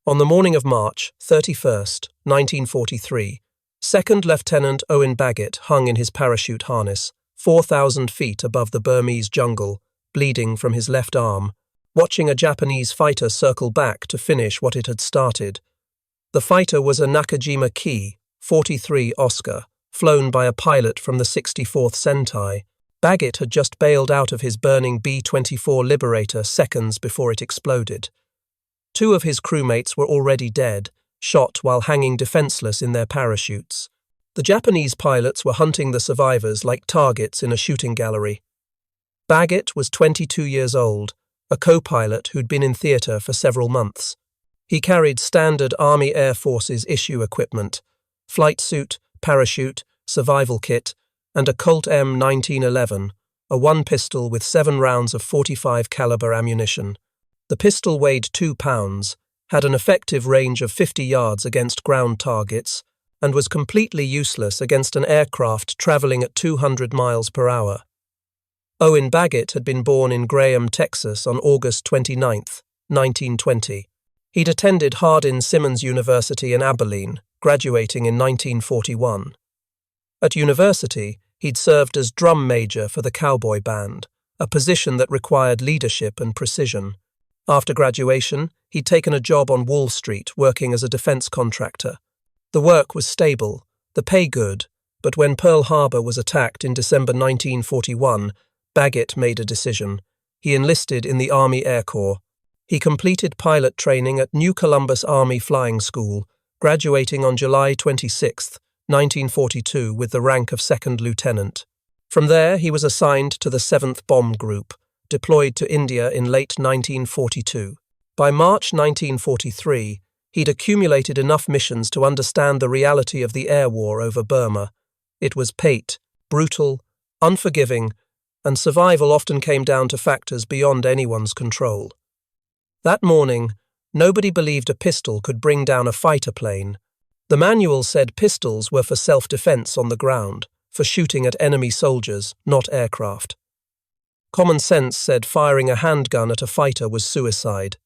On the morning of March 31st, 1943, Second Lieutenant Owen Baggett hung in his parachute harness, 4,000 feet above the Burmese jungle, bleeding from his left arm, watching a Japanese fighter circle back to finish what it had started. The fighter was a Nakajima Ki, 43 Oscar, flown by a pilot from the 64th Sentai. Baggett had just bailed out of his burning B-24 Liberator seconds before it exploded. 2 of his crewmates were already dead, shot while hanging defenseless in their parachutes. The Japanese pilots were hunting the survivors like targets in a shooting gallery. Baggett was 22 years old, a co-pilot who'd been in theatre for several months. He carried standard Army Air Forces issue equipment, flight suit, parachute, survival kit, and a Colt M 1911, a 1-pistol with 7 rounds of .45 caliber ammunition. The pistol weighed 2 pounds, had an effective range of 50 yards against ground targets, and was completely useless against an aircraft travelling at 200 miles per hour. Owen Baggett had been born in Graham, Texas on August 29, 1920. He'd attended Hardin-Simmons University in Abilene, graduating in 1941. At university, he'd served as drum major for the cowboy band, a position that required leadership and precision. After graduation, he'd taken a job on Wall Street working as a defense contractor. The work was stable, the pay good, but when Pearl Harbor was attacked in December 1941, Baggett made a decision. He enlisted in the Army Air Corps. He completed pilot training at New Columbus Army Flying School, graduating on July 26, 1942 with the rank of second lieutenant. From there, he was assigned to the 7th Bomb Group, deployed to India in late 1942. By March 1943, he'd accumulated enough missions to understand the reality of the air war over Burma. It was pate, brutal, unforgiving, and survival often came down to factors beyond anyone's control. That morning, nobody believed a pistol could bring down a fighter plane. The manual said pistols were for self-defense on the ground, for shooting at enemy soldiers, not aircraft. Common sense said firing a handgun at a fighter was suicide.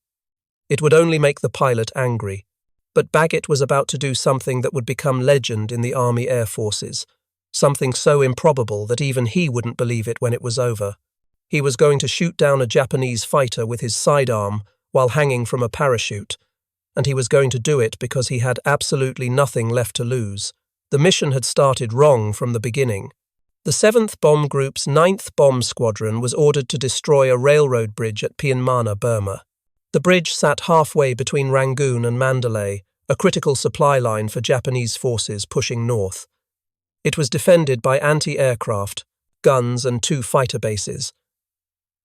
It would only make the pilot angry. But Baggett was about to do something that would become legend in the Army Air Forces, something so improbable that even he wouldn't believe it when it was over. He was going to shoot down a Japanese fighter with his sidearm while hanging from a parachute, and he was going to do it because he had absolutely nothing left to lose. The mission had started wrong from the beginning. The 7th Bomb Group's 9th Bomb Squadron was ordered to destroy a railroad bridge at Pyinmana, Burma. The bridge sat halfway between Rangoon and Mandalay, a critical supply line for Japanese forces pushing north. It was defended by anti-aircraft, guns and 2 fighter bases.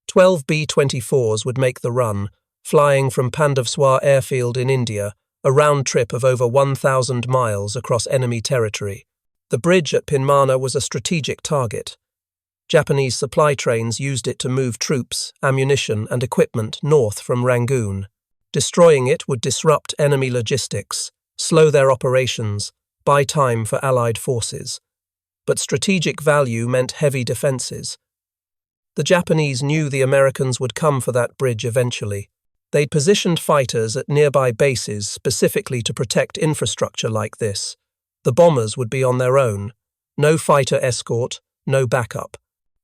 12 B-24s would make the run, flying from Pandavswar airfield in India, a round trip of over 1,000 miles across enemy territory. The bridge at Pyinmana was a strategic target. Japanese supply trains used it to move troops, ammunition, and equipment north from Rangoon. Destroying it would disrupt enemy logistics, slow their operations, buy time for Allied forces. But strategic value meant heavy defenses. The Japanese knew the Americans would come for that bridge eventually. They'd positioned fighters at nearby bases specifically to protect infrastructure like this. The bombers would be on their own. No fighter escort, no backup.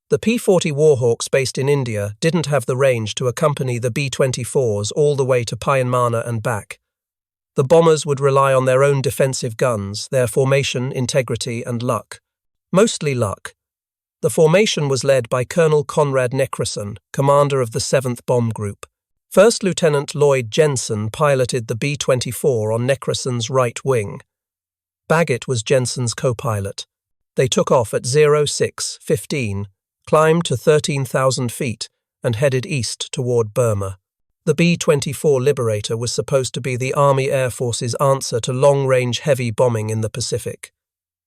The P-40 Warhawks based in India didn't have the range to accompany the B-24s all the way to Pyinmana and back. The bombers would rely on their own defensive guns, their formation, integrity, and luck. Mostly luck. The formation was led by Colonel Conrad Neckerson, commander of the 7th Bomb Group. First Lieutenant Lloyd Jensen piloted the B-24 on Neckerson's right wing. Baggett was Jensen's co-pilot. They took off at 06:15, climbed to 13,000 feet, and headed east toward Burma. The B-24 Liberator was supposed to be the Army Air Force's answer to long-range heavy bombing in the Pacific.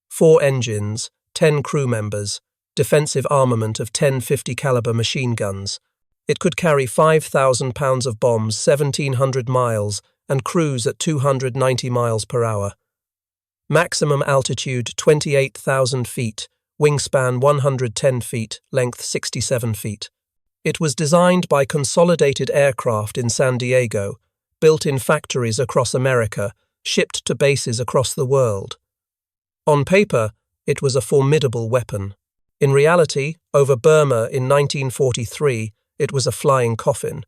4 engines, 10 crew members, defensive armament of 10 50 caliber machine guns. It could carry 5,000 pounds of bombs 1,700 miles and cruise at 290 miles per hour. Maximum altitude 28,000 feet, wingspan 110 feet, length 67 feet. It was designed by Consolidated Aircraft in San Diego, built in factories across America, shipped to bases across the world. On paper, it was a formidable weapon. In reality, over Burma in 1943, it was a flying coffin.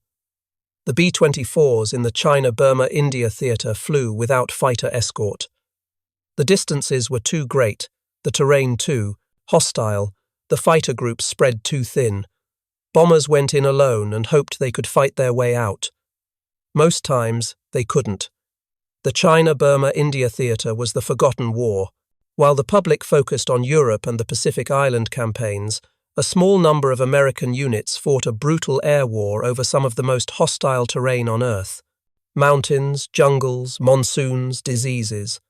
The B-24s in the China Burma India theatre flew without fighter escort. The distances were too great, the terrain too hostile, the fighter groups spread too thin. Bombers went in alone and hoped they could fight their way out. Most times, they couldn't. The China Burma India theatre was the forgotten war. While the public focused on Europe and the Pacific Island campaigns, a small number of American units fought a brutal air war over some of the most hostile terrain on Earth. Mountains, jungles, monsoons, diseases.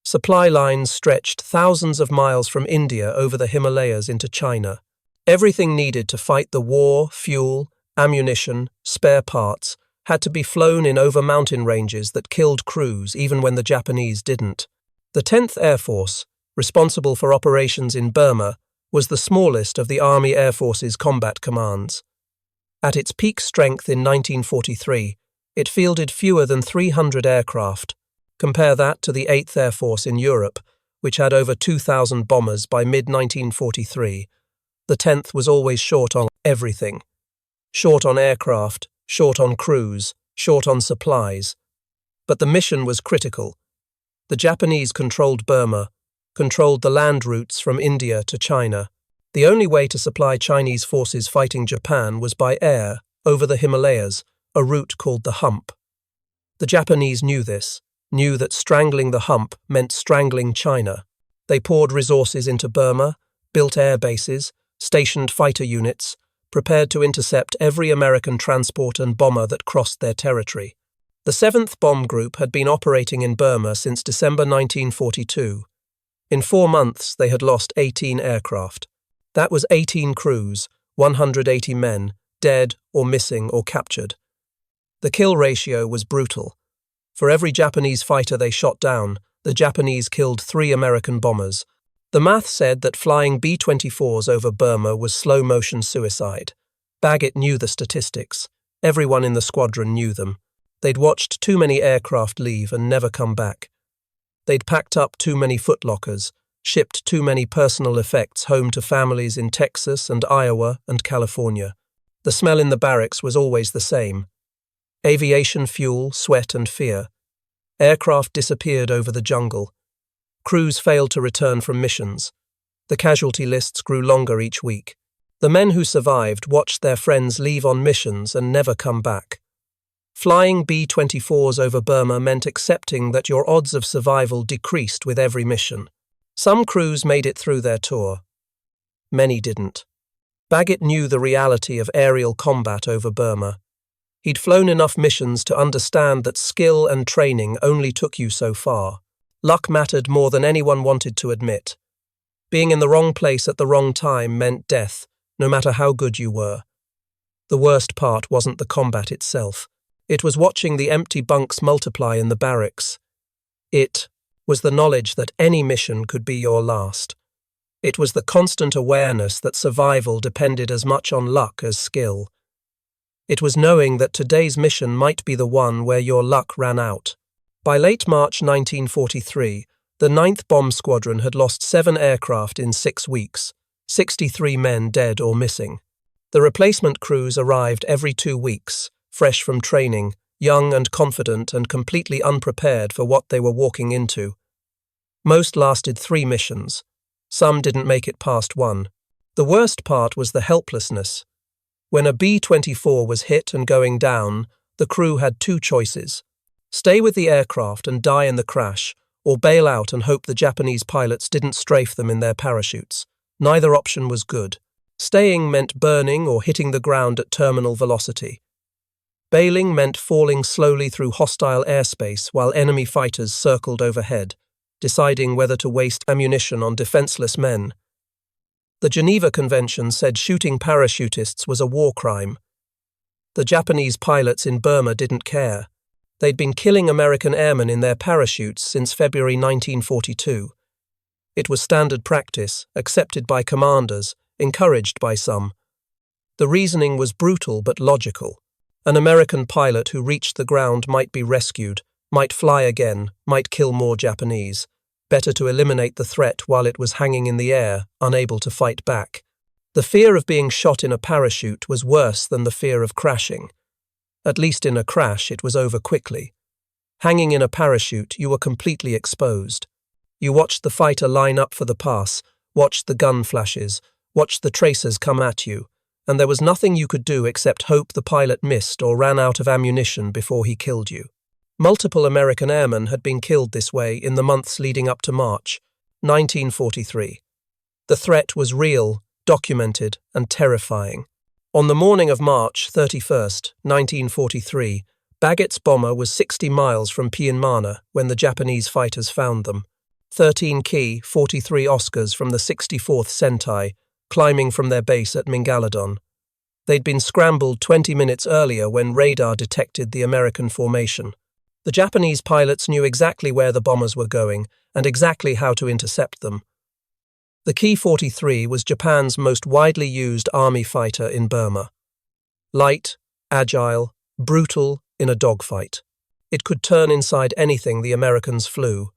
Supply lines stretched thousands of miles from India over the Himalayas into China. Everything needed to fight the war, fuel, ammunition, spare parts, had to be flown in over mountain ranges that killed crews even when the Japanese didn't. The 10th Air Force, responsible for operations in Burma, was the smallest of the Army Air Force's combat commands. At its peak strength in 1943, it fielded fewer than 300 aircraft. Compare that to the 8th Air Force in Europe, which had over 2,000 bombers by mid-1943. The 10th was always short on everything. Short on aircraft, short on crews, short on supplies. But the mission was critical. The Japanese controlled Burma, controlled the land routes from India to China. The only way to supply Chinese forces fighting Japan was by air, over the Himalayas, a route called the Hump. The Japanese knew this, knew that strangling the Hump meant strangling China. They poured resources into Burma, built air bases, stationed fighter units, prepared to intercept every American transport and bomber that crossed their territory. The 7th Bomb Group had been operating in Burma since December 1942. In 4 months, they had lost 18 aircraft. That was 18 crews, 180 men, dead or missing or captured. The kill ratio was brutal. For every Japanese fighter they shot down, the Japanese killed 3 American bombers. The math said that flying B-24s over Burma was slow-motion suicide. Baggett knew the statistics. Everyone in the squadron knew them. They'd watched too many aircraft leave and never come back. They'd packed up too many footlockers, shipped too many personal effects home to families in Texas and Iowa and California. The smell in the barracks was always the same. Aviation fuel, sweat and fear. Aircraft disappeared over the jungle. Crews failed to return from missions. The casualty lists grew longer each week. The men who survived watched their friends leave on missions and never come back. Flying B-24s over Burma meant accepting that your odds of survival decreased with every mission. Some crews made it through their tour. Many didn't. Baggett knew the reality of aerial combat over Burma. He'd flown enough missions to understand that skill and training only took you so far. Luck mattered more than anyone wanted to admit. Being in the wrong place at the wrong time meant death, no matter how good you were. The worst part wasn't the combat itself. It was watching the empty bunks multiply in the barracks. It was the knowledge that any mission could be your last. It was the constant awareness that survival depended as much on luck as skill. It was knowing that today's mission might be the one where your luck ran out. By late March 1943, the 9th Bomb Squadron had lost 7 aircraft in 6 weeks, 63 men dead or missing. The replacement crews arrived every 2 weeks, fresh from training, young and confident and completely unprepared for what they were walking into. Most lasted 3 missions. Some didn't make it past 1. The worst part was the helplessness. When a B-24 was hit and going down, the crew had 2 choices. Stay with the aircraft and die in the crash, or bail out and hope the Japanese pilots didn't strafe them in their parachutes. Neither option was good. Staying meant burning or hitting the ground at terminal velocity. Bailing meant falling slowly through hostile airspace while enemy fighters circled overhead, deciding whether to waste ammunition on defenseless men. The Geneva Convention said shooting parachutists was a war crime. The Japanese pilots in Burma didn't care. They'd been killing American airmen in their parachutes since February 1942. It was standard practice, accepted by commanders, encouraged by some. The reasoning was brutal but logical. An American pilot who reached the ground might be rescued, might fly again, might kill more Japanese. Better to eliminate the threat while it was hanging in the air, unable to fight back. The fear of being shot in a parachute was worse than the fear of crashing. At least in a crash, it was over quickly. Hanging in a parachute, you were completely exposed. You watched the fighter line up for the pass, watched the gun flashes, watched the tracers come at you, and there was nothing you could do except hope the pilot missed or ran out of ammunition before he killed you. Multiple American airmen had been killed this way in the months leading up to March 1943. The threat was real, documented, and terrifying. On the morning of March 31st, 1943, Baggett's bomber was 60 miles from Pyinmana when the Japanese fighters found them. 13 Ki, 43 Oscars from the 64th Sentai, climbing from their base at Mingaladon. They'd been scrambled 20 minutes earlier when radar detected the American formation. The Japanese pilots knew exactly where the bombers were going and exactly how to intercept them. The Ki-43 was Japan's most widely used army fighter in Burma. Light, agile, brutal in a dogfight. It could turn inside anything the Americans flew.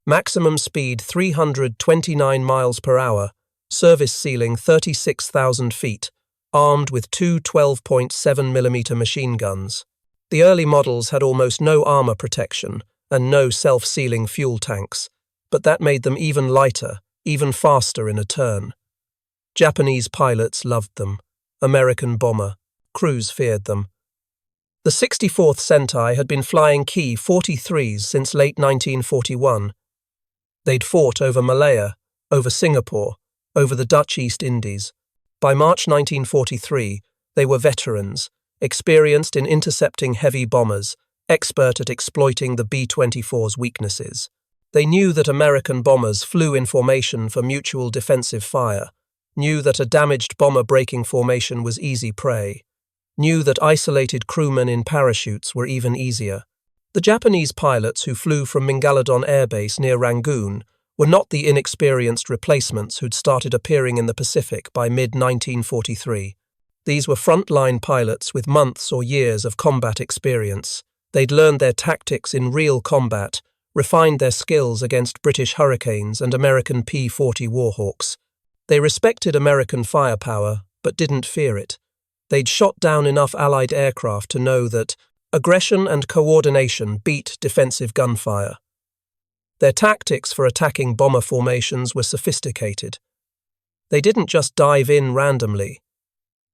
Maximum speed 329 miles per hour, service ceiling 36,000 feet, armed with two 12.7mm machine guns. The early models had almost no armor protection and no self-sealing fuel tanks, but that made them even lighter, even faster in a turn. Japanese pilots loved them. American bomber. Crews feared them. The 64th Sentai had been flying Ki-43s since late 1941. They'd fought over Malaya, over Singapore, over the Dutch East Indies. By March 1943, they were veterans, experienced in intercepting heavy bombers, expert at exploiting the B-24's weaknesses. They knew that American bombers flew in formation for mutual defensive fire, knew that a damaged bomber-breaking formation was easy prey, knew that isolated crewmen in parachutes were even easier. The Japanese pilots who flew from Mingaladon Air Base near Rangoon were not the inexperienced replacements who'd started appearing in the Pacific by mid-1943. These were frontline pilots with months or years of combat experience. They'd learned their tactics in real combat, refined their skills against British Hurricanes and American P-40 Warhawks. They respected American firepower, but didn't fear it. They'd shot down enough Allied aircraft to know that aggression and coordination beat defensive gunfire. Their tactics for attacking bomber formations were sophisticated. They didn't just dive in randomly.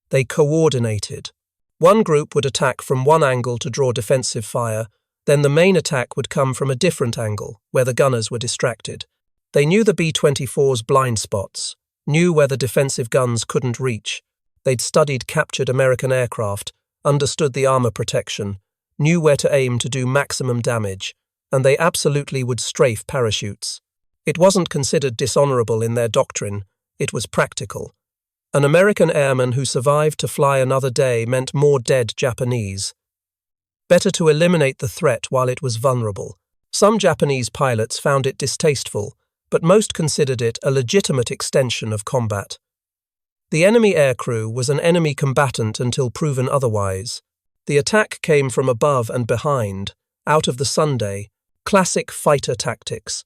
They coordinated. One group would attack from one angle to draw defensive fire, then the main attack would come from a different angle, where the gunners were distracted. They knew the B-24's blind spots, knew where the defensive guns couldn't reach. They'd studied captured American aircraft, understood the armor protection, knew where to aim to do maximum damage, and they absolutely would strafe parachutes. It wasn't considered dishonorable in their doctrine, it was practical. An American airman who survived to fly another day meant more dead Japanese. Better to eliminate the threat while it was vulnerable. Some Japanese pilots found it distasteful, but most considered it a legitimate extension of combat. The enemy aircrew was an enemy combatant until proven otherwise. The attack came from above and behind, out of the Sunday, classic fighter tactics.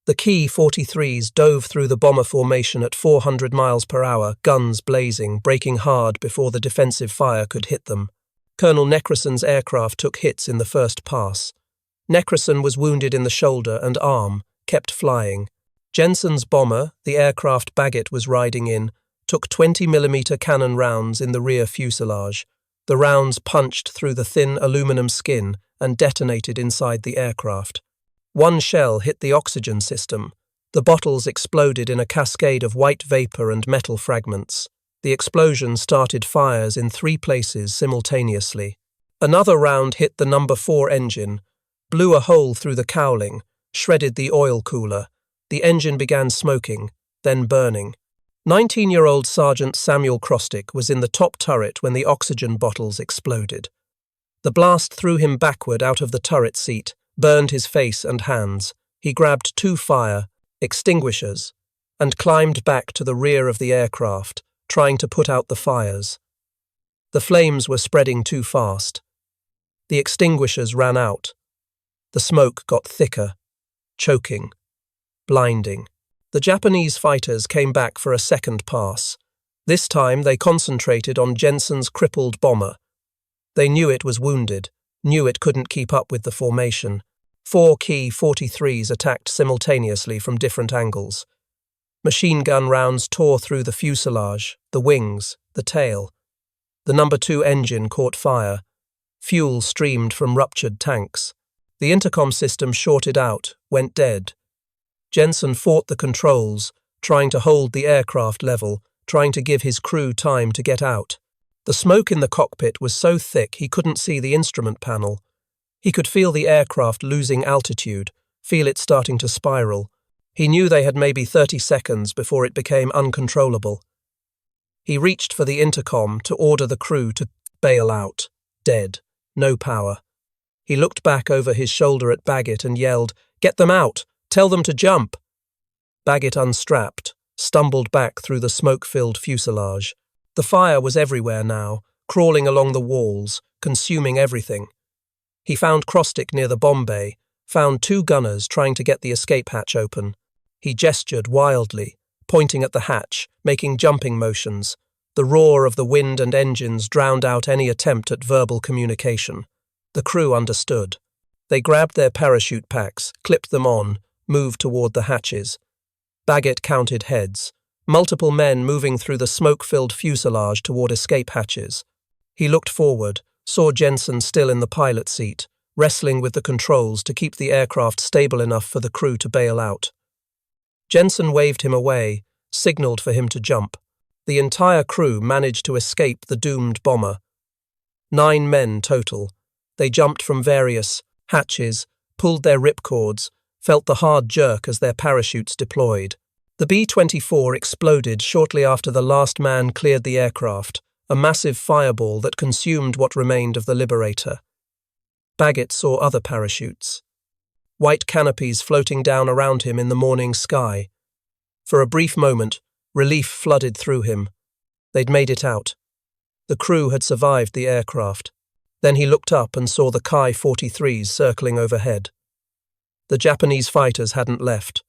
The Ki-43s dove through the bomber formation at 400 miles per hour, guns blazing, braking hard before the defensive fire could hit them. Colonel Neckerson's aircraft took hits in the first pass. Neckerson was wounded in the shoulder and arm, kept flying. Jensen's bomber, the aircraft Baggett was riding in, took 20mm cannon rounds in the rear fuselage. The rounds punched through the thin aluminum skin and detonated inside the aircraft. One shell hit the oxygen system. The bottles exploded in a cascade of white vapor and metal fragments. The explosion started fires in 3 places simultaneously. Another round hit the No. 4 engine, blew a hole through the cowling, shredded the oil cooler. The engine began smoking, then burning. 19-year-old Sergeant Samuel Crosstick was in the top turret when the oxygen bottles exploded. The blast threw him backward out of the turret seat, burned his face and hands. He grabbed 2 fire extinguishers and climbed back to the rear of the aircraft, trying to put out the fires. The flames were spreading too fast. The extinguishers ran out. The smoke got thicker, choking, blinding. The Japanese fighters came back for a second pass. This time they concentrated on Jensen's crippled bomber. They knew it was wounded, knew it couldn't keep up with the formation. 4 key 43s attacked simultaneously from different angles. Machine gun rounds tore through the fuselage, the wings, the tail. The No. 2 engine caught fire. Fuel streamed from ruptured tanks. The intercom system shorted out, went dead. Jensen fought the controls, trying to hold the aircraft level, trying to give his crew time to get out. The smoke in the cockpit was so thick he couldn't see the instrument panel. He could feel the aircraft losing altitude, feel it starting to spiral. He knew they had maybe 30 seconds before it became uncontrollable. He reached for the intercom to order the crew to bail out. Dead. No power. He looked back over his shoulder at Baggett and yelled, "Get them out! Tell them to jump!" Baggett unstrapped, stumbled back through the smoke-filled fuselage. The fire was everywhere now, crawling along the walls, consuming everything. He found Crosstick near the bomb bay, found 2 gunners trying to get the escape hatch open. He gestured wildly, pointing at the hatch, making jumping motions. The roar of the wind and engines drowned out any attempt at verbal communication. The crew understood. They grabbed their parachute packs, clipped them on, moved toward the hatches. Baggett counted heads. Multiple men moving through the smoke-filled fuselage toward escape hatches. He looked forward, saw Jensen still in the pilot seat, wrestling with the controls to keep the aircraft stable enough for the crew to bail out. Jensen waved him away, signaled for him to jump. The entire crew managed to escape the doomed bomber. 9 men total. They jumped from various hatches, pulled their ripcords, felt the hard jerk as their parachutes deployed. The B-24 exploded shortly after the last man cleared the aircraft, a massive fireball that consumed what remained of the Liberator. Baggett saw other parachutes. White canopies floating down around him in the morning sky. For a brief moment, relief flooded through him. They'd made it out. The crew had survived the aircraft. Then he looked up and saw the Ki-43s circling overhead. The Japanese fighters hadn't left.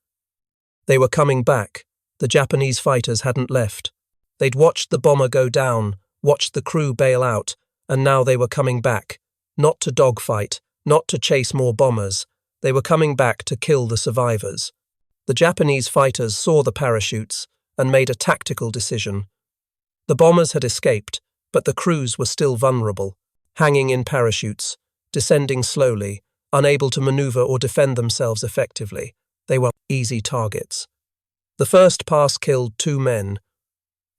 They were coming back. The Japanese fighters hadn't left. They'd watched the bomber go down, watched the crew bail out, and now they were coming back. Not to dogfight, not to chase more bombers. They were coming back to kill the survivors. The Japanese fighters saw the parachutes and made a tactical decision. The bombers had escaped, but the crews were still vulnerable, hanging in parachutes, descending slowly, unable to maneuver or defend themselves effectively. They were easy targets. The first pass killed 2 men.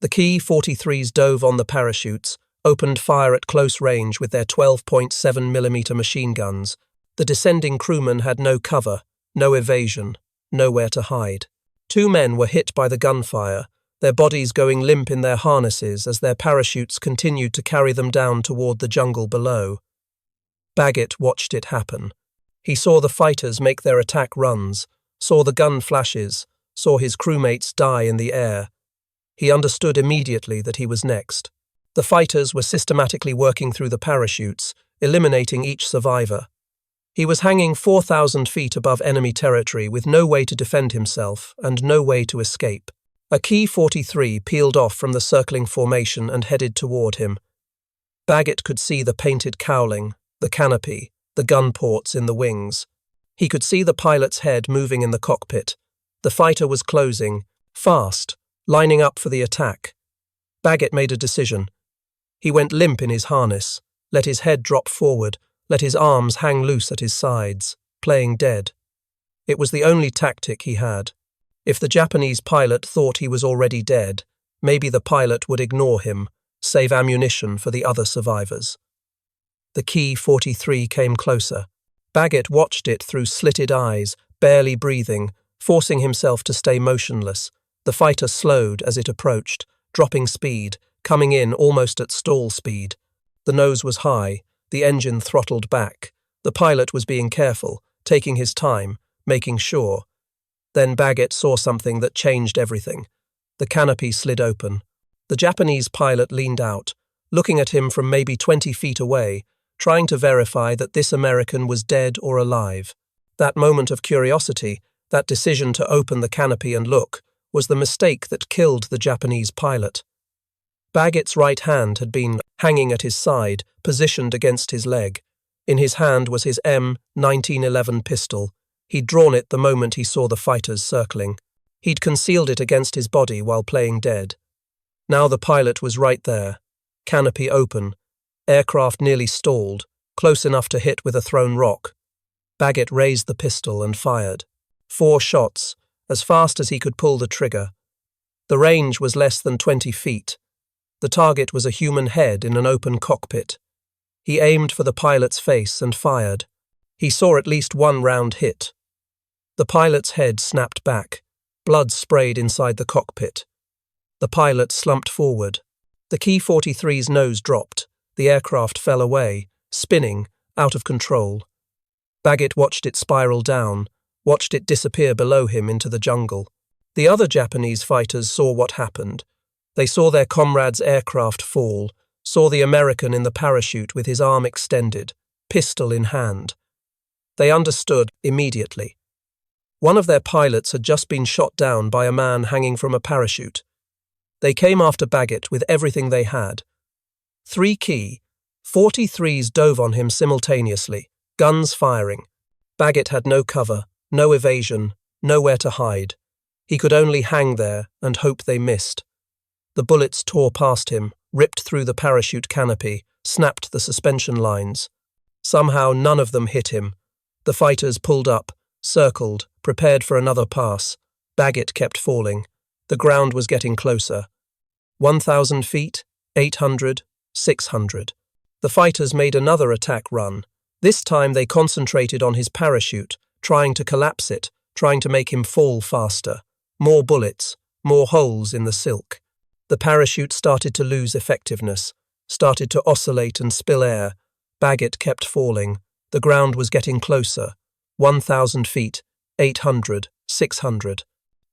The Ki-43s dove on the parachutes, opened fire at close range with their 12.7mm machine guns. The descending crewmen had no cover, no evasion, nowhere to hide. 2 men were hit by the gunfire, their bodies going limp in their harnesses as their parachutes continued to carry them down toward the jungle below. Baggett watched it happen. He saw the fighters make their attack runs, saw the gun flashes, saw his crewmates die in the air. He understood immediately that he was next. The fighters were systematically working through the parachutes, eliminating each survivor. He was hanging 4,000 feet above enemy territory with no way to defend himself and no way to escape. A Ki-43 peeled off from the circling formation and headed toward him. Baggett could see the painted cowling, the canopy, the gun ports in the wings. He could see the pilot's head moving in the cockpit. The fighter was closing, fast, lining up for the attack. Baggett made a decision. He went limp in his harness, let his head drop forward, let his arms hang loose at his sides, playing dead. It was the only tactic he had. If the Japanese pilot thought he was already dead, maybe the pilot would ignore him, save ammunition for the other survivors. The Ki-43 came closer. Baggett watched it through slitted eyes, barely breathing, forcing himself to stay motionless. The fighter slowed as it approached, dropping speed, coming in almost at stall speed. The nose was high, the engine throttled back. The pilot was being careful, taking his time, making sure. Then Baggett saw something that changed everything. The canopy slid open. The Japanese pilot leaned out, looking at him from maybe 20 feet away, trying to verify that this American was dead or alive. That moment of curiosity, that decision to open the canopy and look, was the mistake that killed the Japanese pilot. Baggett's right hand had been hanging at his side, positioned against his leg. In his hand was his M1911 pistol. He'd drawn it the moment he saw the fighters circling. He'd concealed it against his body while playing dead. Now the pilot was right there, canopy open, aircraft nearly stalled, close enough to hit with a thrown rock. Baggett raised the pistol and fired. 4 shots, as fast as he could pull the trigger. The range was less than 20 feet. The target was a human head in an open cockpit. He aimed for the pilot's face and fired. He saw at least 1 round hit. The pilot's head snapped back. Blood sprayed inside the cockpit. The pilot slumped forward. The Ki-43's nose dropped. The aircraft fell away, spinning, out of control. Baggett watched it spiral down, watched it disappear below him into the jungle. The other Japanese fighters saw what happened. They saw their comrade's aircraft fall, saw the American in the parachute with his arm extended, pistol in hand. They understood immediately. One of their pilots had just been shot down by a man hanging from a parachute. They came after Baggett with everything they had. 3 Ki-43s dove on him simultaneously, guns firing. Baggett had no cover, no evasion, nowhere to hide. He could only hang there and hope they missed. The bullets tore past him, ripped through the parachute canopy, snapped the suspension lines. Somehow none of them hit him. The fighters pulled up, circled, prepared for another pass. Baggett kept falling. The ground was getting closer. 1,000 feet, 800, 600. The fighters made another attack run. This time they concentrated on his parachute, trying to collapse it, trying to make him fall faster. More bullets, more holes in the silk. The parachute started to lose effectiveness, started to oscillate and spill air. Baggett kept falling. The ground was getting closer. 1,000 feet, 800, 600.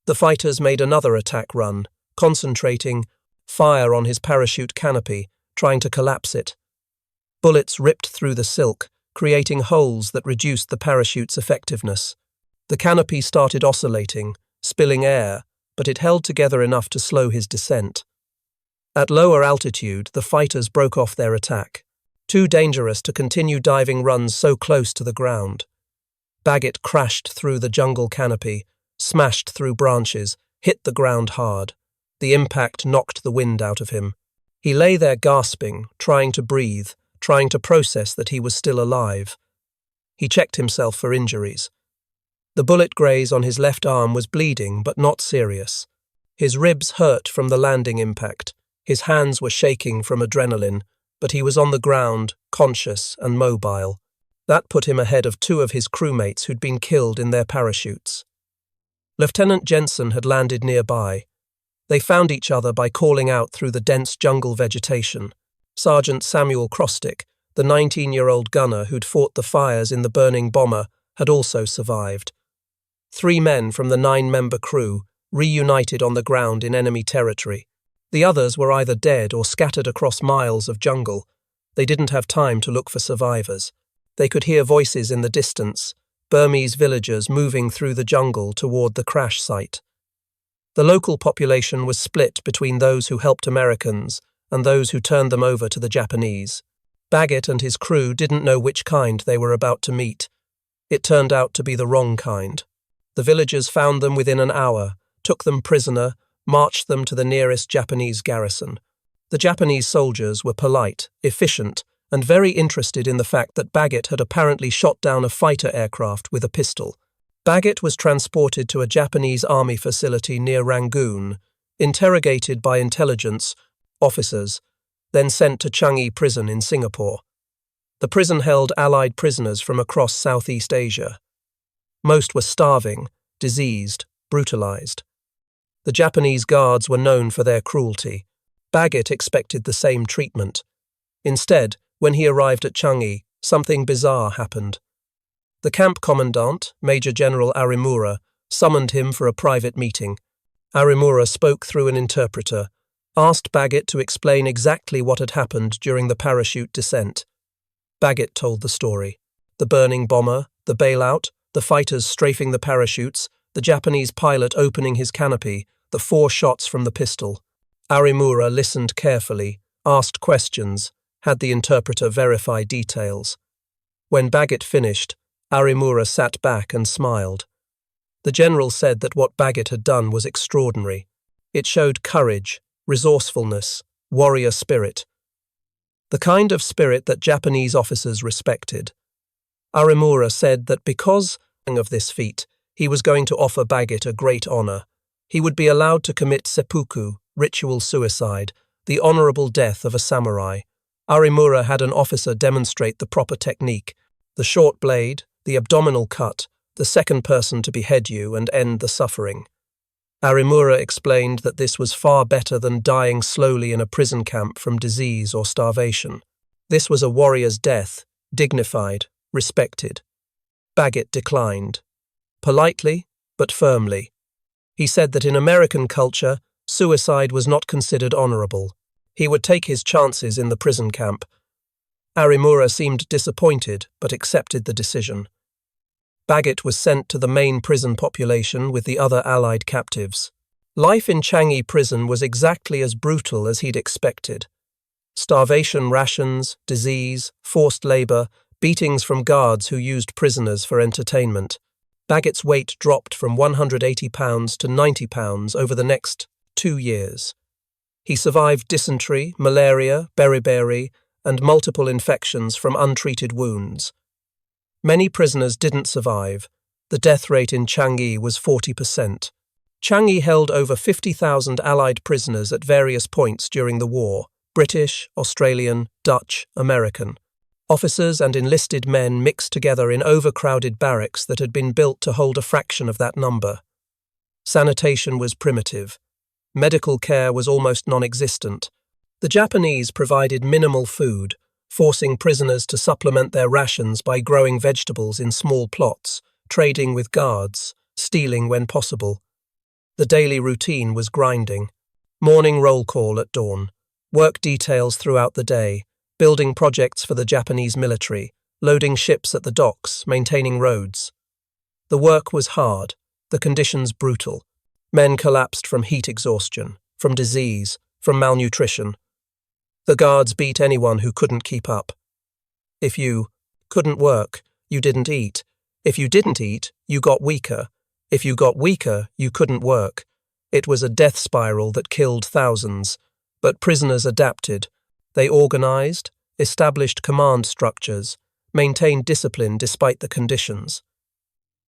The fighters made another attack run, concentrating, fire on his parachute canopy, trying to collapse it. Bullets ripped through the silk, creating holes that reduced the parachute's effectiveness. The canopy started oscillating, spilling air, but it held together enough to slow his descent. At lower altitude, the fighters broke off their attack. Too dangerous to continue diving runs so close to the ground. Baggett crashed through the jungle canopy, smashed through branches, hit the ground hard. The impact knocked the wind out of him. He lay there gasping, trying to breathe, trying to process that he was still alive. He checked himself for injuries. The bullet graze on his left arm was bleeding, but not serious. His ribs hurt from the landing impact. His hands were shaking from adrenaline, but he was on the ground, conscious and mobile. That put him ahead of 2 of his crewmates who'd been killed in their parachutes. Lieutenant Jensen had landed nearby. They found each other by calling out through the dense jungle vegetation. Sergeant Samuel Crosstick, the 19-year-old gunner who'd fought the fires in the burning bomber, had also survived. 3 men from the 9-member crew, reunited on the ground in enemy territory. The others were either dead or scattered across miles of jungle. They didn't have time to look for survivors. They could hear voices in the distance, Burmese villagers moving through the jungle toward the crash site. The local population was split between those who helped Americans and those who turned them over to the Japanese. Baggett and his crew didn't know which kind they were about to meet. It turned out to be the wrong kind. The villagers found them within an hour, took them prisoner, marched them to the nearest Japanese garrison. The Japanese soldiers were polite, efficient, and very interested in the fact that Baggett had apparently shot down a fighter aircraft with a pistol. Baggett was transported to a Japanese army facility near Rangoon, interrogated by intelligence officers, then sent to Changi Prison in Singapore. The prison held Allied prisoners from across Southeast Asia. Most were starving, diseased, brutalized. The Japanese guards were known for their cruelty. Baggett expected the same treatment. Instead, when he arrived at Changi, something bizarre happened. The camp commandant, Major General Arimura, summoned him for a private meeting. Arimura spoke through an interpreter. asked Baggett to explain exactly what had happened during the parachute descent. Baggett told the story. The burning bomber, the bailout, the fighters strafing the parachutes, the Japanese pilot opening his canopy, the 4 shots from the pistol. Arimura listened carefully, asked questions, had the interpreter verify details. When Baggett finished, Arimura sat back and smiled. The general said that what Baggett had done was extraordinary. It showed courage, resourcefulness, warrior spirit. The kind of spirit that Japanese officers respected. Arimura said that because of this feat, he was going to offer Baggett a great honor. He would be allowed to commit seppuku, ritual suicide, the honorable death of a samurai. Arimura had an officer demonstrate the proper technique, the short blade, the abdominal cut, the second person to behead you and end the suffering. Arimura explained that this was far better than dying slowly in a prison camp from disease or starvation. This was a warrior's death, dignified, respected. Baggett declined. Politely, but firmly. He said that in American culture, suicide was not considered honorable. He would take his chances in the prison camp. Arimura seemed disappointed, but accepted the decision. Baggett was sent to the main prison population with the other Allied captives. Life in Changi Prison was exactly as brutal as he'd expected. Starvation rations, disease, forced labor, beatings from guards who used prisoners for entertainment. Baggett's weight dropped from 180 pounds to 90 pounds over the next 2 years. He survived dysentery, malaria, beriberi, and multiple infections from untreated wounds. Many prisoners didn't survive. The death rate in Changi was 40%. Changi held over 50,000 Allied prisoners at various points during the war: British, Australian, Dutch, American. Officers and enlisted men mixed together in overcrowded barracks that had been built to hold a fraction of that number. Sanitation was primitive. Medical care was almost non-existent. The Japanese provided minimal food, forcing prisoners to supplement their rations by growing vegetables in small plots, trading with guards, stealing when possible. The daily routine was grinding. Morning roll call at dawn, work details throughout the day, building projects for the Japanese military, loading ships at the docks, maintaining roads. The work was hard, the conditions brutal. Men collapsed from heat exhaustion, from disease, from malnutrition. The guards beat anyone who couldn't keep up. If you couldn't work, you didn't eat. If you didn't eat, you got weaker. If you got weaker, you couldn't work. It was a death spiral that killed thousands. But prisoners adapted. They organized, established command structures, maintained discipline despite the conditions.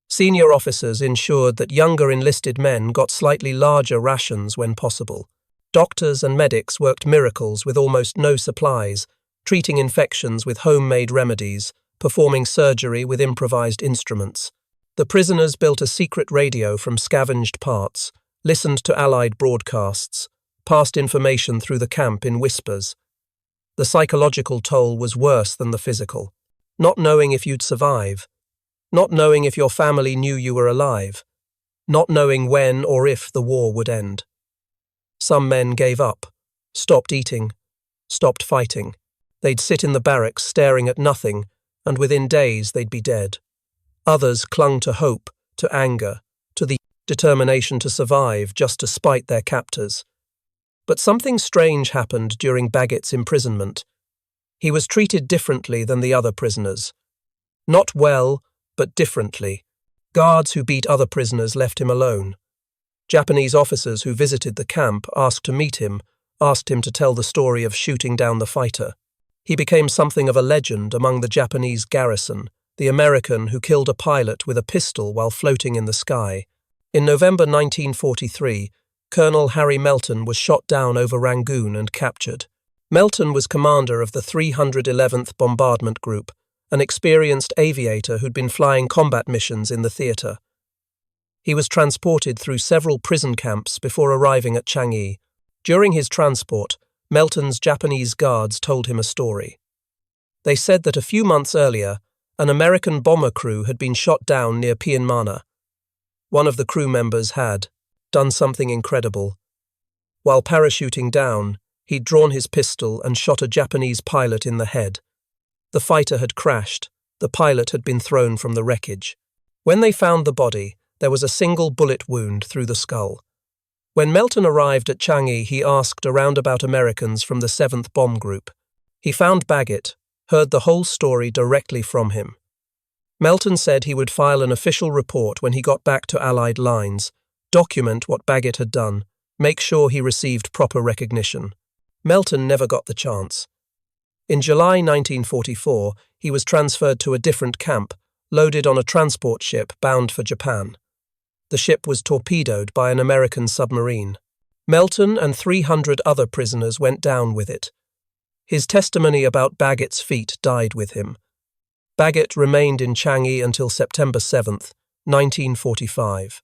Senior officers ensured that younger enlisted men got slightly larger rations when possible. Doctors and medics worked miracles with almost no supplies, treating infections with homemade remedies, performing surgery with improvised instruments. The prisoners built a secret radio from scavenged parts, listened to Allied broadcasts, passed information through the camp in whispers. The psychological toll was worse than the physical. Not knowing if you'd survive. Not knowing if your family knew you were alive. Not knowing when or if the war would end. Some men gave up, stopped eating, stopped fighting. They'd sit in the barracks staring at nothing, and within days they'd be dead. Others clung to hope, to anger, to the determination to survive just to spite their captors. But something strange happened during Baggett's imprisonment. He was treated differently than the other prisoners. Not well, but differently. Guards who beat other prisoners left him alone. Japanese officers who visited the camp asked to meet him, asked him to tell the story of shooting down the fighter. He became something of a legend among the Japanese garrison, the American who killed a pilot with a pistol while floating in the sky. In November 1943, Colonel Harry Melton was shot down over Rangoon and captured. Melton was commander of the 311th Bombardment Group, an experienced aviator who'd been flying combat missions in the theatre. He was transported through several prison camps before arriving at Changi. During his transport, Melton's Japanese guards told him a story. They said that a few months earlier, an American bomber crew had been shot down near Pyinmana. One of the crew members had done something incredible. While parachuting down, he'd drawn his pistol and shot a Japanese pilot in the head. The fighter had crashed. The pilot had been thrown from the wreckage. When they found the body, there was a single bullet wound through the skull. When Melton arrived at Changi, he asked around about Americans from the 7th Bomb Group. He found Baggett, heard the whole story directly from him. Melton said he would file an official report when he got back to Allied lines, document what Baggett had done, make sure he received proper recognition. Melton never got the chance. In July 1944, he was transferred to a different camp, loaded on a transport ship bound for Japan. The ship was torpedoed by an American submarine. Melton and 300 other prisoners went down with it. His testimony about Baggett's feat died with him. Baggett remained in Changi until September 7, 1945.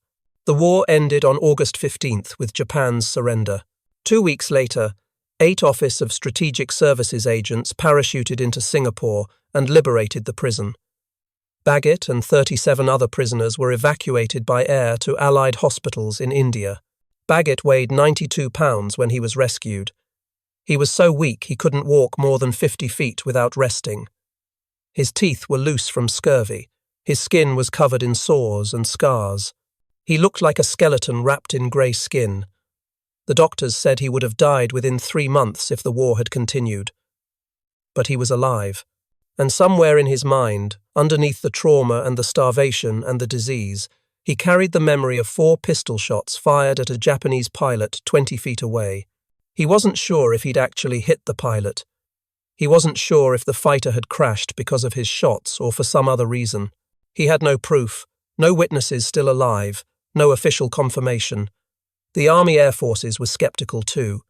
The war ended on August 15 with Japan's surrender. 2 weeks later, 8 Office of Strategic Services agents parachuted into Singapore and liberated the prison. Baggett and 37 other prisoners were evacuated by air to Allied hospitals in India. Baggett weighed 92 pounds when he was rescued. He was so weak he couldn't walk more than 50 feet without resting. His teeth were loose from scurvy. His skin was covered in sores and scars. He looked like a skeleton wrapped in grey skin. The doctors said he would have died within 3 months if the war had continued. But he was alive, and somewhere in his mind, underneath the trauma and the starvation and the disease, he carried the memory of 4 pistol shots fired at a Japanese pilot 20 feet away. He wasn't sure if he'd actually hit the pilot. He wasn't sure if the fighter had crashed because of his shots or for some other reason. He had no proof, no witnesses still alive, no official confirmation. The Army Air Forces were skeptical too.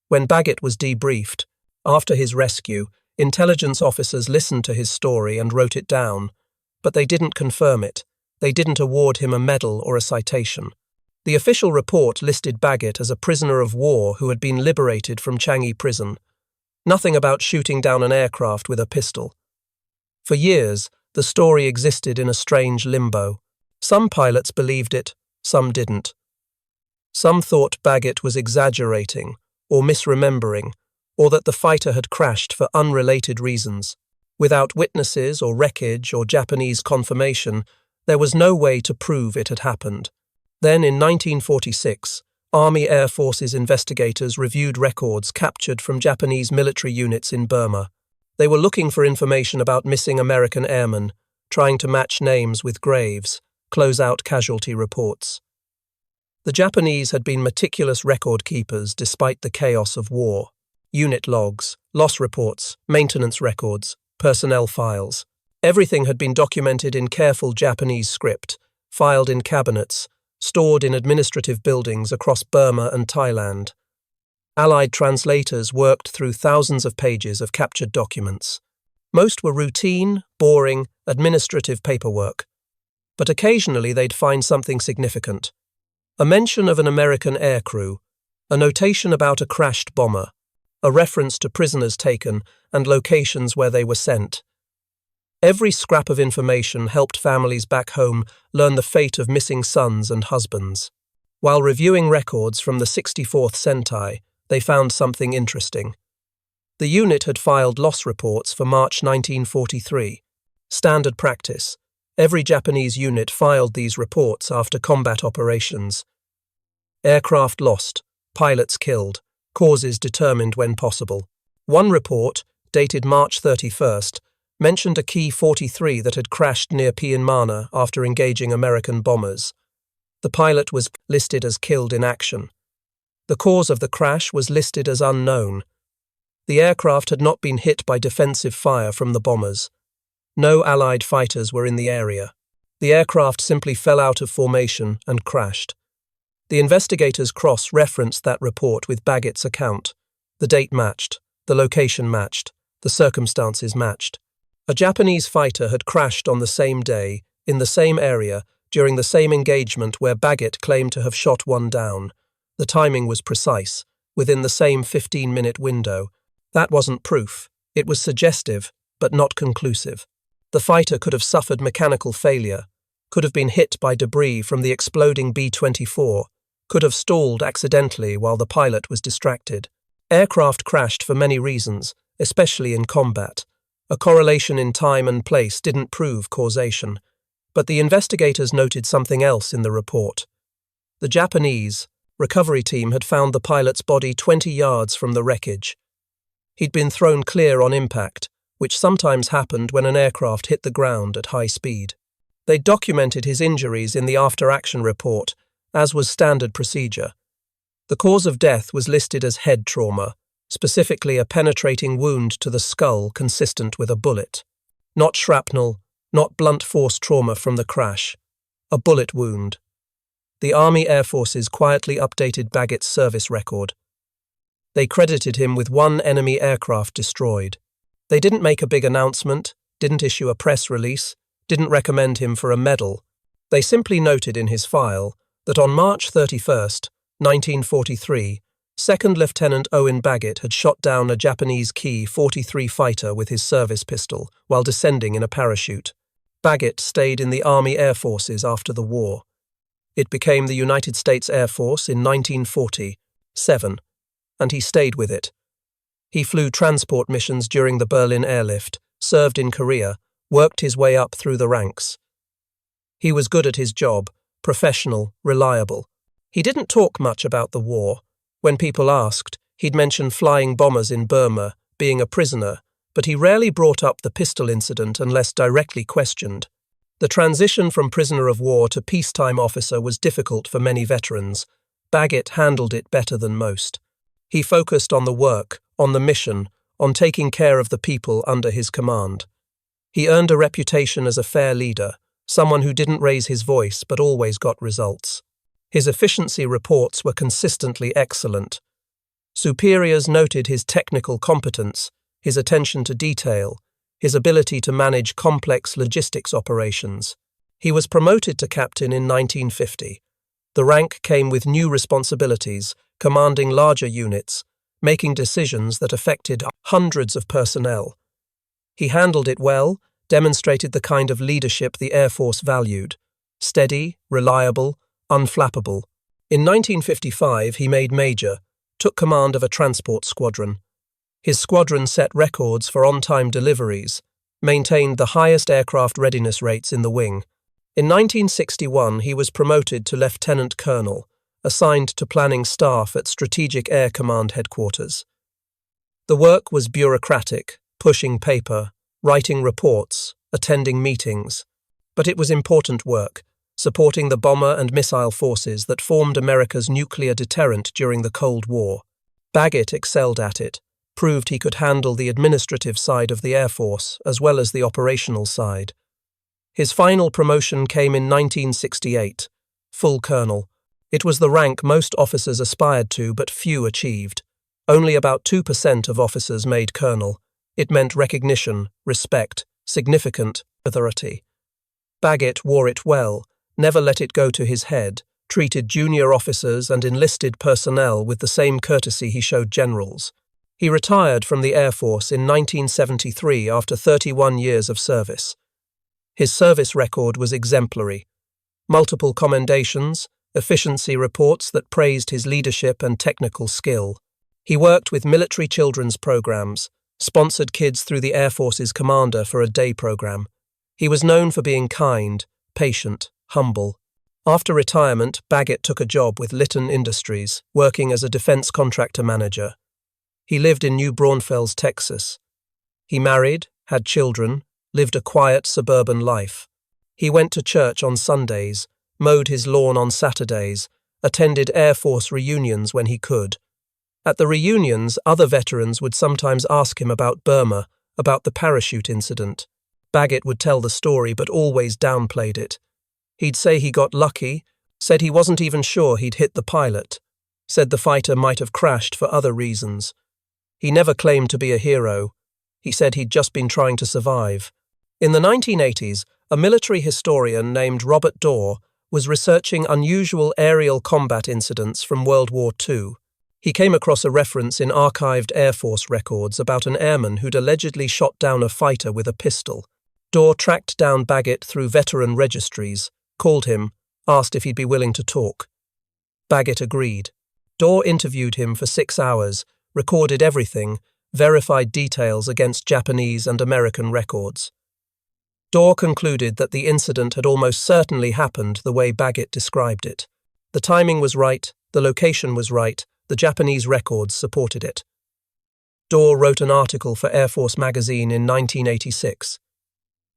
When Baggett was debriefed, after his rescue, intelligence officers listened to his story and wrote it down, but they didn't confirm it. They didn't award him a medal or a citation. The official report listed Baggett as a prisoner of war who had been liberated from Changi Prison. Nothing about shooting down an aircraft with a pistol. For years, the story existed in a strange limbo. Some pilots believed it, some didn't. Some thought Baggett was exaggerating or misremembering, or that the fighter had crashed for unrelated reasons. Without witnesses or wreckage or Japanese confirmation, there was no way to prove it had happened. Then in 1946, Army Air Forces investigators reviewed records captured from Japanese military units in Burma. They were looking for information about missing American airmen, trying to match names with graves, close out casualty reports. The Japanese had been meticulous record keepers despite the chaos of war. Unit logs, loss reports, maintenance records, personnel files. Everything had been documented in careful Japanese script, filed in cabinets, stored in administrative buildings across Burma and Thailand. Allied translators worked through thousands of pages of captured documents. Most were routine, boring, administrative paperwork. But occasionally they'd find something significant. A mention of an American aircrew, a notation about a crashed bomber, a reference to prisoners taken and locations where they were sent. Every scrap of information helped families back home learn the fate of missing sons and husbands. While reviewing records from the 64th Sentai, they found something interesting. The unit had filed loss reports for March 1943. Standard practice. Every Japanese unit filed these reports after combat operations. Aircraft lost, pilots killed, causes determined when possible. One report, dated March 31st, mentioned a Ki-43 that had crashed near Pyinmana after engaging American bombers. The pilot was listed as killed in action. The cause of the crash was listed as unknown. The aircraft had not been hit by defensive fire from the bombers. No Allied fighters were in the area. The aircraft simply fell out of formation and crashed. The investigators cross-referenced that report with Baggett's account. The date matched, the location matched, the circumstances matched. A Japanese fighter had crashed on the same day, in the same area, during the same engagement where Baggett claimed to have shot one down. The timing was precise, within the same 15-minute window. That wasn't proof. It was suggestive, but not conclusive. The fighter could have suffered mechanical failure, could have been hit by debris from the exploding B-24, could have stalled accidentally while the pilot was distracted. Aircraft crashed for many reasons, especially in combat. A correlation in time and place didn't prove causation, but the investigators noted something else in the report. The Japanese recovery team had found the pilot's body 20 yards from the wreckage. He'd been thrown clear on impact, which sometimes happened when an aircraft hit the ground at high speed. They documented his injuries in the after-action report, as was standard procedure. The cause of death was listed as head trauma, specifically a penetrating wound to the skull consistent with a bullet. Not shrapnel, not blunt force trauma from the crash. A bullet wound. The Army Air Forces quietly updated Baggett's service record. They credited him with 1 enemy aircraft destroyed. They didn't make a big announcement, didn't issue a press release, didn't recommend him for a medal. They simply noted in his file that on March 31st, 1943, 2nd Lieutenant Owen Baggett had shot down a Japanese Ki-43 fighter with his service pistol while descending in a parachute. Baggett stayed in the Army Air Forces after the war. It became the United States Air Force in 1947, and he stayed with it. He flew transport missions during the Berlin airlift, served in Korea, worked his way up through the ranks. He was good at his job, professional, reliable. He didn't talk much about the war. When people asked, he'd mention flying bombers in Burma, being a prisoner, but he rarely brought up the pistol incident unless directly questioned. The transition from prisoner of war to peacetime officer was difficult for many veterans. Baggett handled it better than most. He focused on the work, on the mission, on taking care of the people under his command. He earned a reputation as a fair leader, someone who didn't raise his voice but always got results. His efficiency reports were consistently excellent. Superiors noted his technical competence, his attention to detail, his ability to manage complex logistics operations. He was promoted to captain in 1950. The rank came with new responsibilities, commanding larger units, making decisions that affected hundreds of personnel. He handled it well, demonstrated the kind of leadership the Air Force valued: steady, reliable, unflappable. In 1955, he made major, took command of a transport squadron. His squadron set records for on-time deliveries, maintained the highest aircraft readiness rates in the wing. In 1961, he was promoted to lieutenant colonel, assigned to planning staff at Strategic Air Command Headquarters. The work was bureaucratic, pushing paper, writing reports, attending meetings. But it was important work, supporting the bomber and missile forces that formed America's nuclear deterrent during the Cold War. Baggett excelled at it, proved he could handle the administrative side of the Air Force as well as the operational side. His final promotion came in 1968, full colonel. It was the rank most officers aspired to but few achieved. Only about 2% of officers made colonel. It meant recognition, respect, significant authority. Baggett wore it well, never let it go to his head, treated junior officers and enlisted personnel with the same courtesy he showed generals. He retired from the Air Force in 1973 after 31 years of service. His service record was exemplary. Multiple commendations, efficiency reports that praised his leadership and technical skill. He worked with military children's programs, sponsored kids through the Air Force's commander for a day program. He was known for being kind, patient, humble. After retirement, Baggett took a job with Litton Industries, working as a defense contractor manager. He lived in New Braunfels, Texas. He married, had children, lived a quiet suburban life. He went to church on Sundays, mowed his lawn on Saturdays, attended Air Force reunions when he could. At the reunions, other veterans would sometimes ask him about Burma, about the parachute incident. Baggett would tell the story but always downplayed it. He'd say he got lucky, said he wasn't even sure he'd hit the pilot, said the fighter might have crashed for other reasons. He never claimed to be a hero. He said he'd just been trying to survive. In the 1980s, a military historian named Robert Dorr was researching unusual aerial combat incidents from World War II. He came across a reference in archived Air Force records about an airman who'd allegedly shot down a fighter with a pistol. Dorr tracked down Baggett through veteran registries, called him, asked if he'd be willing to talk. Baggett agreed. Dorr interviewed him for 6 hours, recorded everything, verified details against Japanese and American records. Dorr concluded that the incident had almost certainly happened the way Baggett described it. The timing was right, the location was right, the Japanese records supported it. Dorr wrote an article for Air Force magazine in 1986.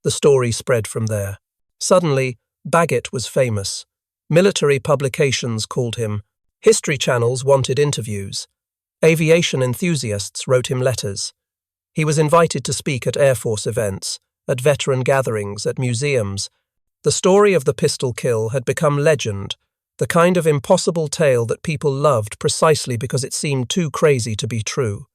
The story spread from there. Suddenly, Baggett was famous. Military publications called him. History channels wanted interviews. Aviation enthusiasts wrote him letters. He was invited to speak at Air Force events, at veteran gatherings, at museums. The story of the pistol kill had become legend, the kind of impossible tale that people loved precisely because it seemed too crazy to be true.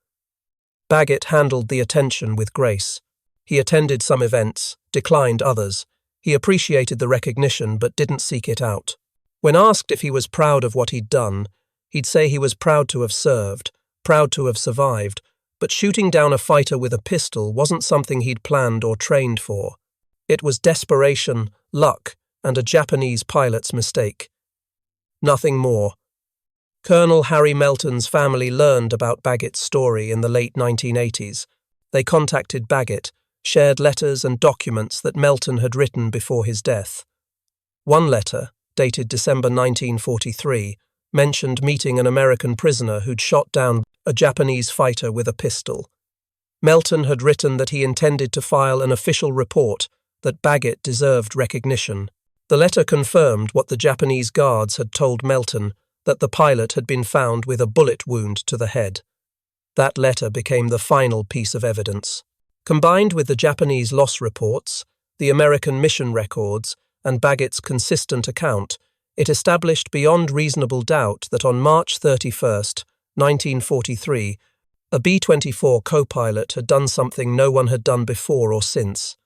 Baggett handled the attention with grace. He attended some events, declined others. He appreciated the recognition but didn't seek it out. When asked if he was proud of what he'd done, he'd say he was proud to have served, proud to have survived, but shooting down a fighter with a pistol wasn't something he'd planned or trained for. It was desperation, luck, and a Japanese pilot's mistake. Nothing more. Colonel Harry Melton's family learned about Baggett's story in the late 1980s. They contacted Baggett, shared letters and documents that Melton had written before his death. One letter, dated December 1943, mentioned meeting an American prisoner who'd shot down a Japanese fighter with a pistol. Melton had written that he intended to file an official report that Baggett deserved recognition. The letter confirmed what the Japanese guards had told Melton, that the pilot had been found with a bullet wound to the head. That letter became the final piece of evidence. Combined with the Japanese loss reports, the American mission records, and Baggett's consistent account, it established beyond reasonable doubt that on March 31, 1943, a B-24 co-pilot had done something no one had done before or since.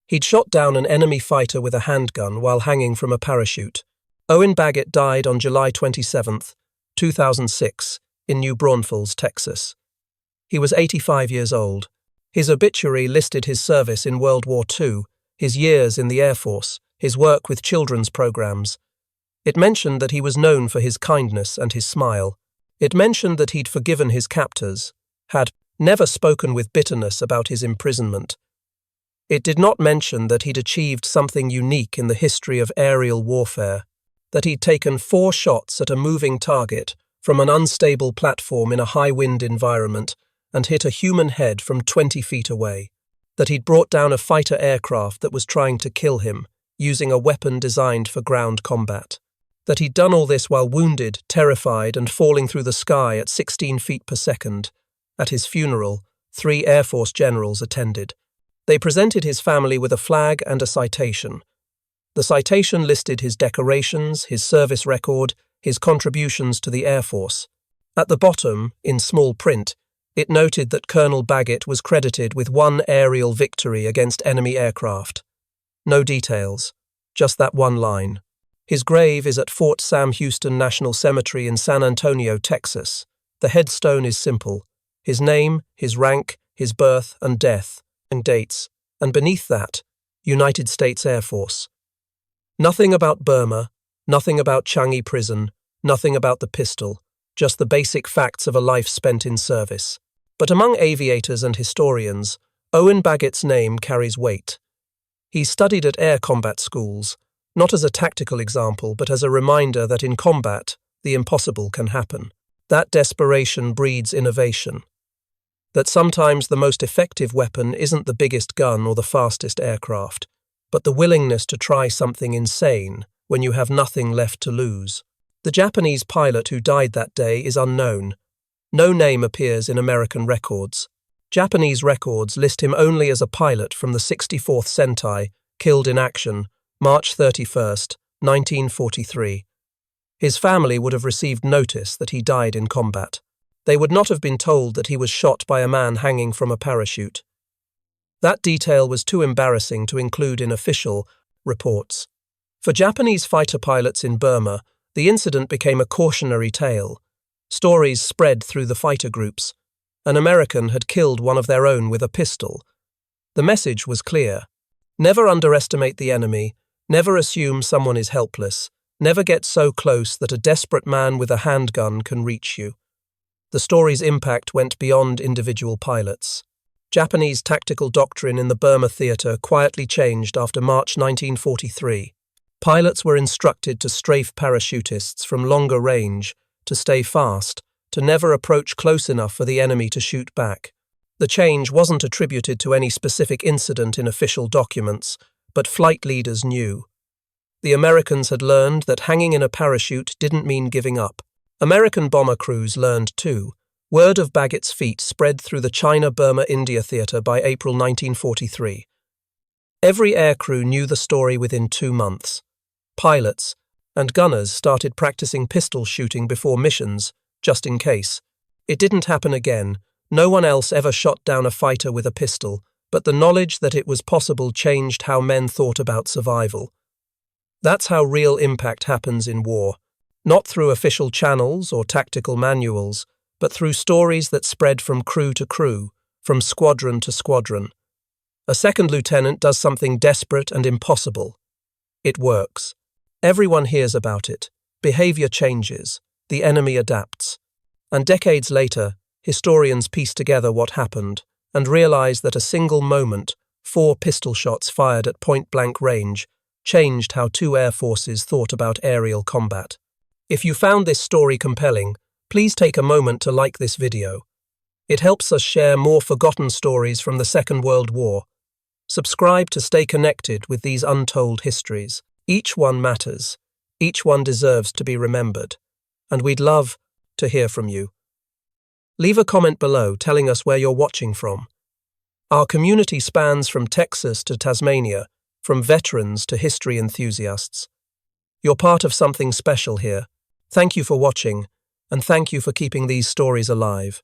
He'd shot down an enemy fighter with a handgun while hanging from a parachute. Owen Baggett died on July 27, 2006, in New Braunfels, Texas. He was 85 years old. His obituary listed his service in World War II, his years in the Air Force, his work with children's programs. It mentioned that he was known for his kindness and his smile. It mentioned that he'd forgiven his captors, had never spoken with bitterness about his imprisonment. It did not mention that he'd achieved something unique in the history of aerial warfare, that he'd taken 4 shots at a moving target from an unstable platform in a high-wind environment and hit a human head from 20 feet away, that he'd brought down a fighter aircraft that was trying to kill him, using a weapon designed for ground combat, that he'd done all this while wounded, terrified, and falling through the sky at 16 feet per second. At his funeral, 3 Air Force generals attended. They presented his family with a flag and a citation. The citation listed his decorations, his service record, his contributions to the Air Force. At the bottom, in small print, it noted that Colonel Baggett was credited with 1 aerial victory against enemy aircraft. No details, just that one line. His grave is at Fort Sam Houston National Cemetery in San Antonio, Texas. The headstone is simple: his name, his rank, his birth and death, and dates, and beneath that, United States Air Force. Nothing about Burma, nothing about Changi Prison, nothing about the pistol, just the basic facts of a life spent in service. But among aviators and historians, Owen Baggett's name carries weight. He studied at air combat schools, not as a tactical example, but as a reminder that in combat, the impossible can happen. That desperation breeds innovation. That sometimes the most effective weapon isn't the biggest gun or the fastest aircraft, but the willingness to try something insane when you have nothing left to lose. The Japanese pilot who died that day is unknown. No name appears in American records. Japanese records list him only as a pilot from the 64th Sentai, killed in action, March 31, 1943. His family would have received notice that he died in combat. They would not have been told that he was shot by a man hanging from a parachute. That detail was too embarrassing to include in official reports. For Japanese fighter pilots in Burma, the incident became a cautionary tale. Stories spread through the fighter groups. An American had killed one of their own with a pistol. The message was clear. Never underestimate the enemy, never assume someone is helpless, Never get so close that a desperate man with a handgun can reach you. The story's impact went beyond individual pilots. Japanese tactical doctrine in the Burma theatre quietly changed after March 1943. Pilots were instructed to strafe parachutists from longer range, to stay fast, to never approach close enough for the enemy to shoot back. The change wasn't attributed to any specific incident in official documents, but flight leaders knew. The Americans had learned that hanging in a parachute didn't mean giving up. American bomber crews learned too. Word of Baggett's feat spread through the China Burma India theatre by April 1943. Every aircrew knew the story within 2 months. Pilots and gunners started practicing pistol shooting before missions, just in case. It didn't happen again. No one else ever shot down a fighter with a pistol, but the knowledge that it was possible changed how men thought about survival. That's how real impact happens in war. Not through official channels or tactical manuals, but through stories that spread from crew to crew, from squadron to squadron. A second lieutenant does something desperate and impossible. It works. Everyone hears about it. Behavior changes. The enemy adapts. And decades later, historians piece together what happened and realize that a single moment, 4 pistol shots fired at point-blank range, changed how 2 air forces thought about aerial combat. If you found this story compelling, please take a moment to like this video. It helps us share more forgotten stories from the Second World War. Subscribe to stay connected with these untold histories. Each one matters. Each one deserves to be remembered. And we'd love to hear from you. Leave a comment below telling us where you're watching from. Our community spans from Texas to Tasmania, from veterans to history enthusiasts. You're part of something special here. Thank you for watching, and thank you for keeping these stories alive.